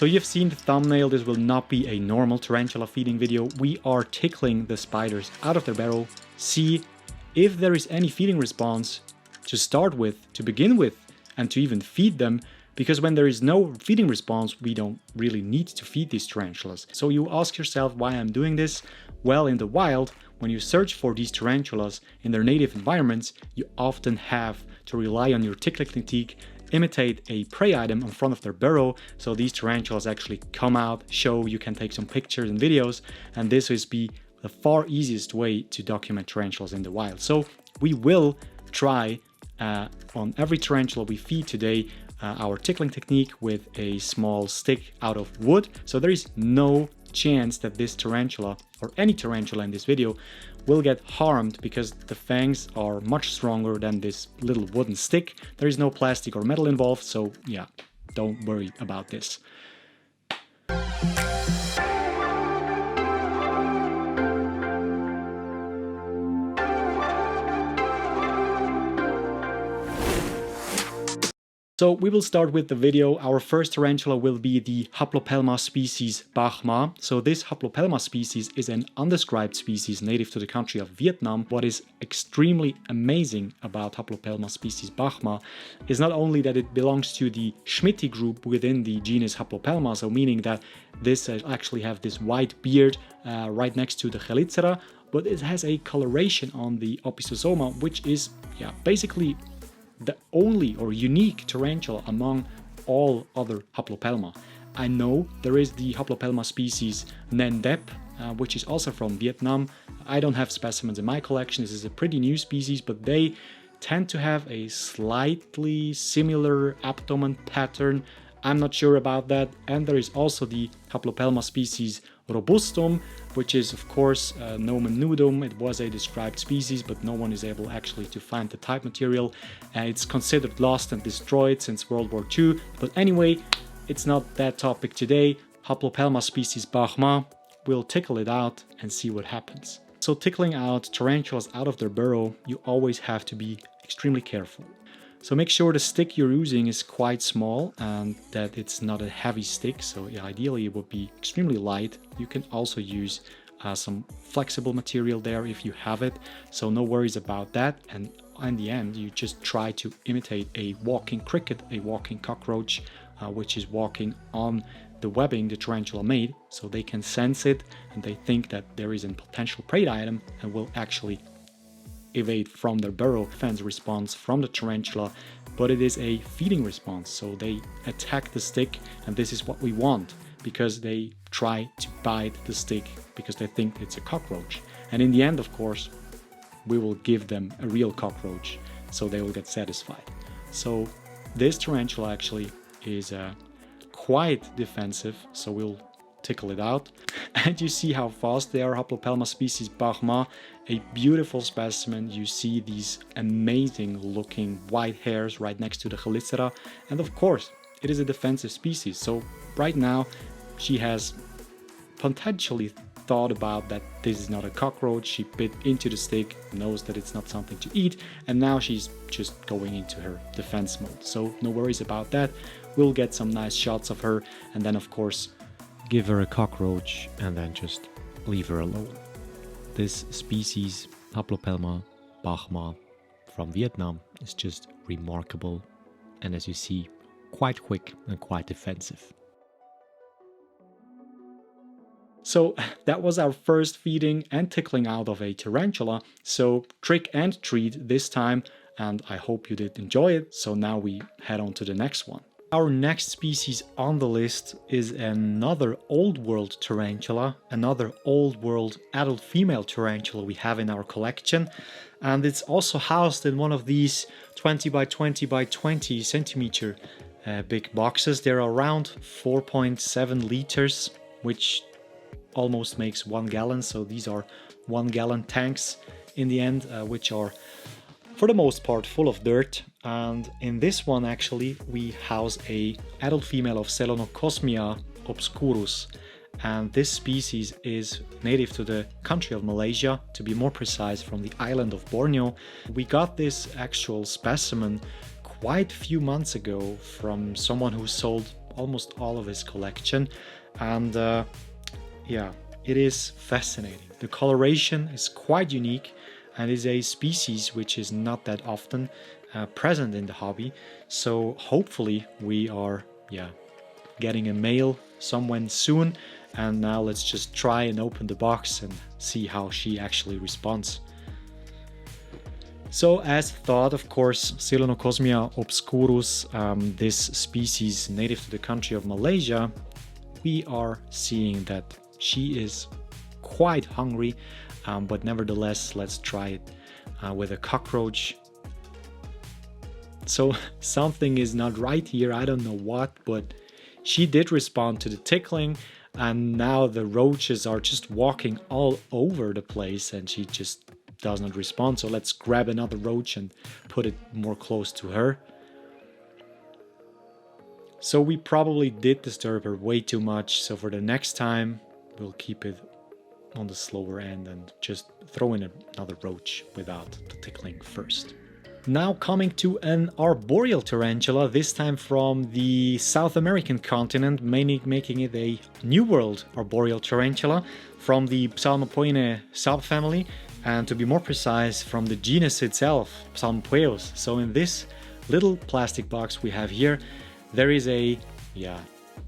So you've seen the thumbnail, this will not be a normal tarantula feeding video. We are tickling the spiders out of their burrow, see if there is any feeding response to start with, to begin with, and to even feed them, because when there is no feeding response, we don't really need to feed these tarantulas. So you ask yourself why I'm doing this. Well, in the wild, when you search for these tarantulas in their native environments, you often have to rely on your tickling technique, imitate a prey item in front of their burrow, so these tarantulas actually come out, show, you can take some pictures and videos, and this is the far easiest way to document tarantulas in the wild. So we will try on every tarantula we feed today our tickling technique with a small stick out of wood. So there is no chance that this tarantula or any tarantula in this video will get harmed because the fangs are much stronger than this little wooden stick. There is no plastic or metal involved, so yeah, don't worry about this. So we will start with the video. Our first tarantula will be the Haplopelma species Bach Ma. So this Haplopelma species is an undescribed species native to the country of Vietnam. What is extremely amazing about Haplopelma species Bach Ma is not only that it belongs to the Schmitti group within the genus Haplopelma, so meaning that this actually have this white beard right next to the Chelicera, but it has a coloration on the opistosoma, which is basically the only or unique tarantula among all other Haplopelma. I know there is the Haplopelma species Nen Dep, which is also from Vietnam. I don't have specimens in my collection. This is a pretty new species, but they tend to have a slightly similar abdomen pattern. I'm not sure about that. And there is also the Haplopelma species Robustum, which is of course nomen nudum. It was a described species, but no one is able actually to find the type material. It's considered lost and destroyed since World War II. But anyway, it's not that topic today. Haplopelma species Bach Ma, we'll tickle it out and see what happens. So tickling out tarantulas out of their burrow, you always have to be extremely careful. So make sure the stick you're using is quite small and that it's not a heavy stick. So ideally it would be extremely light. You can also use some flexible material there if you have it. So no worries about that. And in the end, you just try to imitate a walking cricket, a walking cockroach, which is walking on the webbing the tarantula made. So they can sense it and they think that there is a potential prey item and will actually evade from their burrow. Defense response from the tarantula, but it is a feeding response, so they attack the stick, and this is what we want because they try to bite the stick because they think it's a cockroach. And in the end, of course, we will give them a real cockroach so they will get satisfied. So this tarantula actually is quite defensive, so we'll tickle it out. And you see how fast they are. Haplopelma species Bach Ma, a beautiful specimen. You see these amazing looking white hairs right next to the Chelicera, and of course it is a defensive species. So right now she has potentially thought about that this is not a cockroach. She bit into the stick, knows that it's not something to eat, and now she's just going into her defense mode. So no worries about that. We'll get some nice shots of her, and then of course give her a cockroach and then just leave her alone. This species, Haplopelma Bach Ma from Vietnam, is just remarkable, and as you see, quite quick and quite defensive. So that was our first feeding and tickling out of a tarantula. So trick and treat this time, and I hope you did enjoy it. So now we head on to the next one. Our next species on the list is another old world tarantula, another old world adult female tarantula we have in our collection, and it's also housed in one of these 20 by 20 by 20 centimeter big boxes. They're around 4.7 liters, which almost makes 1 gallon. So these are 1 gallon tanks in the end, which are for the most part full of dirt. And in this one actually we house a adult female of Selenocosmia obscurus, and this species is native to the country of Malaysia, to be more precise from the island of Borneo. We got this actual specimen quite a few months ago from someone who sold almost all of his collection, and yeah, it is fascinating. The coloration is quite unique and is a species which is not that often present in the hobby. So hopefully we are getting a male someone soon. And now let's just try and open the box and see how she actually responds. So as thought, of course, Selenocosmia obscurus, this species native to the country of Malaysia, we are seeing that she is quite hungry, but nevertheless, let's try it with a cockroach. So something is not right here, I don't know what, but she did respond to the tickling, and now the roaches are just walking all over the place and she just does not respond. So let's grab another roach and put it more close to her. So we probably did disturb her way too much, so for the next time we'll keep it on the slower end and just throw in another roach without the tickling first. Now coming to an arboreal tarantula, this time from the South American continent, mainly making it a New World arboreal tarantula from the Psalmopoeus subfamily, and to be more precise, from the genus itself, Psalmopoeus. So in this little plastic box we have here, there is a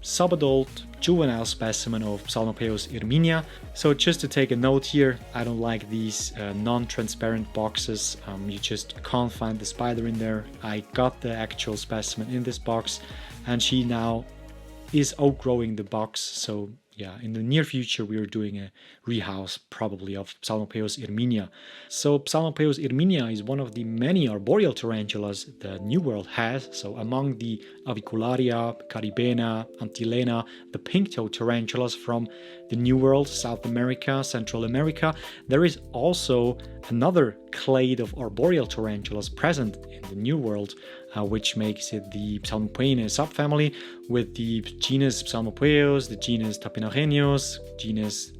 subadult juvenile specimen of Psalmopoeus irminia. So just to take a note here, I don't like these non-transparent boxes. You just can't find the spider in there. I got the actual specimen in this box, and she now is outgrowing the box. So yeah, in the near future we are doing a rehouse probably of Psalmopoeus irminia. So Psalmopoeus irminia is one of the many arboreal tarantulas the New World has. So among the Avicularia, Caribena, Antillena, the pink-toed tarantulas from the New World, South America, Central America, there is also another clade of arboreal tarantulas present in the New World, which makes it the Psalmopoeus subfamily, with the genus Psalmopoeus, the genus Tapinogenius, genus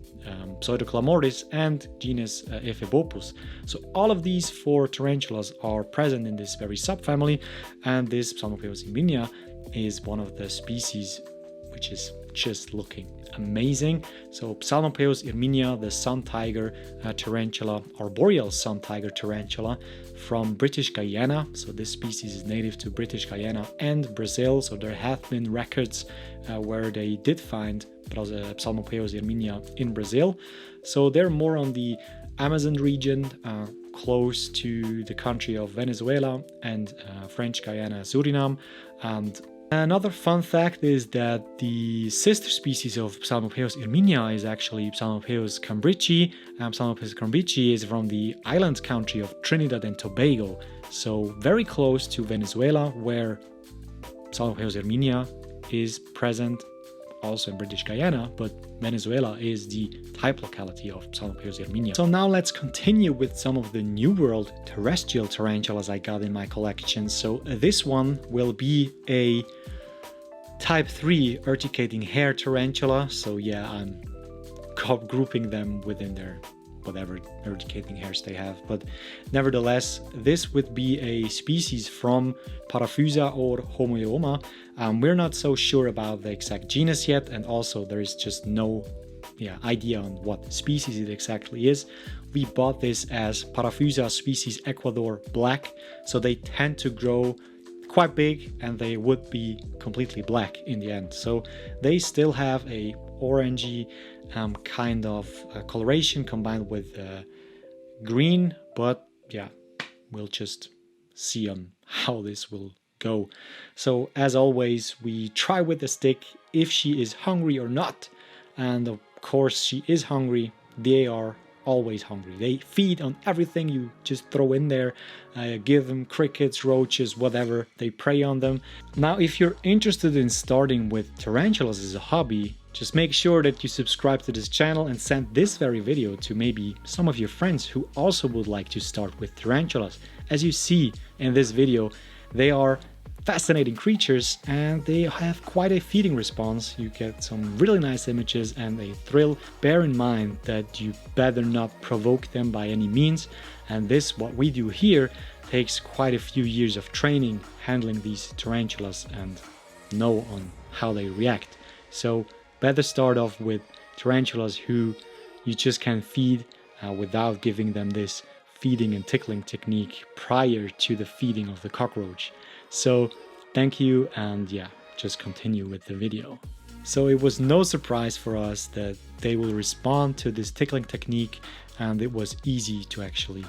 Pseudoclamortis, and genus Ephebopus. So all of these 4 tarantulas are present in this very subfamily, and this Psalmopoeus irminia is one of the species which is just looking amazing. So Psalmopoeus irminia, the sun tiger tarantula, arboreal sun tiger tarantula from British Guyana. So this species is native to British Guyana and Brazil. So there have been records where they did find Psalmopoeus irminia in Brazil. So they're more on the Amazon region, close to the country of Venezuela and French Guiana, Suriname. And another fun fact is that the sister species of Psalmopoeus irminia is actually Psalmopoeus cambridgei. Psalmopoeus cambridgei is from the island country of Trinidad and Tobago, so very close to Venezuela, where Psalmopoeus irminia is present, also in British Guyana, but Venezuela is the type locality of Psalmopoeus irminia. So now let's continue with some of the New World terrestrial tarantulas I got in my collection. So this one will be a type 3 urticating hair tarantula. So yeah, I'm grouping them within their whatever urticating hairs they have, but nevertheless, this would be a species from Paraphysa or Homoeoma. We're not so sure about the exact genus yet, and also there is just no idea on what species it exactly is. We bought this as Paraphysa species Ecuador black, so they tend to grow quite big and they would be completely black in the end. So they still have a orangey kind of coloration combined with green, but yeah, we'll just see on how this will go. So as always, we try with the stick if she is hungry or not, and of course she is hungry. They are always hungry. They feed on everything you just throw in there. Give them crickets, roaches, whatever. They prey on them. Now, if you're interested in starting with tarantulas as a hobby, just make sure that you subscribe to this channel and send this very video to maybe some of your friends who also would like to start with tarantulas. As you see in this video, they are fascinating creatures and they have quite a feeding response. You get some really nice images and a thrill. Bear in mind that you better not provoke them by any means, and this, what we do here, takes quite a few years of training handling these tarantulas and know on how they react. So better start off with tarantulas who you just can feed without giving them this feeding and tickling technique prior to the feeding of the cockroach. So thank you, and yeah, just continue with the video. So it was no surprise for us that they will respond to this tickling technique, and it was easy to actually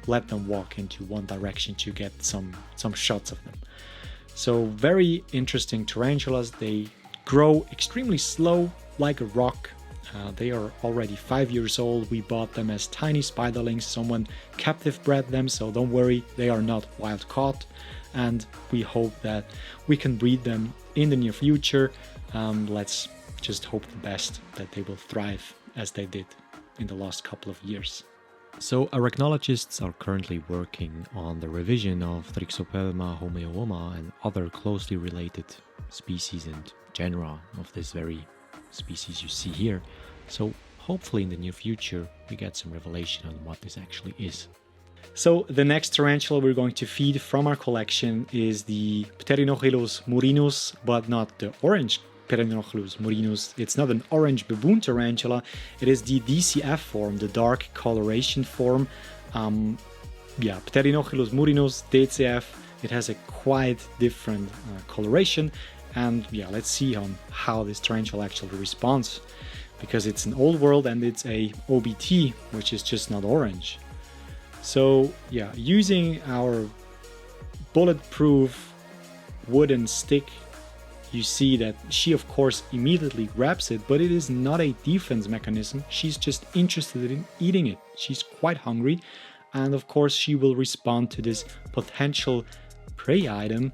let them walk into one direction to get some shots of them. So very interesting tarantulas. They grow extremely slow, like a rock. They are already 5 years old. We bought them as tiny spiderlings. Someone captive bred them, so don't worry, they are not wild caught. And we hope that we can breed them in the near future. Let's just hope the best, that they will thrive as they did in the last couple of years. So arachnologists are currently working on the revision of Haplopelma, Homeooma, and other closely related species and genera of this very species you see here. So hopefully in the near future we get some revelation on what this actually is. So the next tarantula we're going to feed from our collection is the Pterinochilus murinus, but not the orange Pterinochilus murinus. It's not an orange baboon tarantula. It is the DCF form, the dark coloration form. Pterinochilus murinus, DCF. It has a quite different coloration. And yeah, let's see on how this tarantula actually responds, because it's an old world and it's a OBT, which is just not orange. So yeah, using our bulletproof wooden stick, you see that she of course immediately grabs it, but it is not a defense mechanism. She's just interested in eating it. She's quite hungry, and of course she will respond to this potential prey item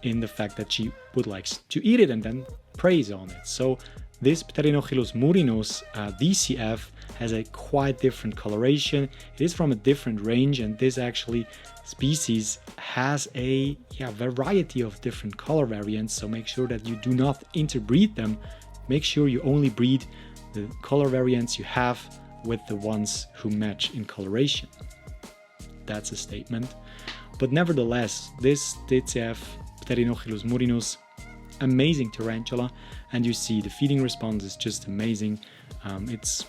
in the fact that she would like to eat it and then preys on it. So this Pterinochilus murinus DCF has a quite different coloration. It is from a different range, and this actually species has a variety of different color variants. So make sure that you do not interbreed them. Make sure you only breed the color variants you have with the ones who match in coloration. That's a statement. But nevertheless, this DCF Pterinochilus murinus, amazing tarantula, and you see the feeding response is just amazing. It's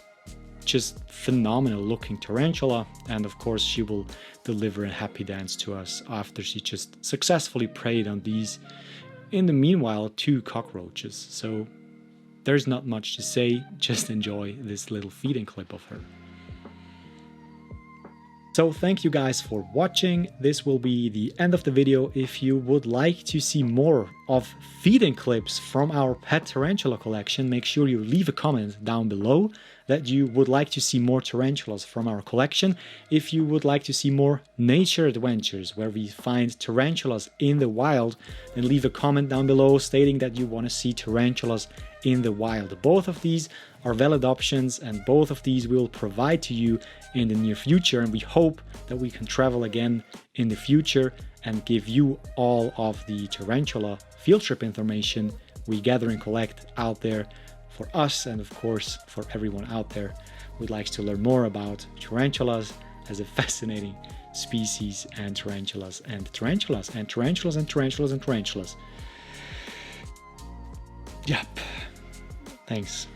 just phenomenal looking tarantula, and of course she will deliver a happy dance to us after she just successfully preyed on these, in the meanwhile, 2 cockroaches. So there's not much to say, just enjoy this little feeding clip of her. So thank you guys for watching. This will be the end of the video. If you would like to see more of feeding clips from our pet tarantula collection, make sure you leave a comment down below that you would like to see more tarantulas from our collection. If you would like to see more nature adventures where we find tarantulas in the wild, then leave a comment down below stating that you want to see tarantulas in the wild. Both of these are valid options, and both of these will provide to you in the near future, and we hope that we can travel again in the future and give you all of the tarantula field trip information we gather and collect out there for us, and of course for everyone out there who would like to learn more about tarantulas as a fascinating species, and tarantulas and tarantulas and tarantulas and tarantulas and tarantulas. Yep. Thanks.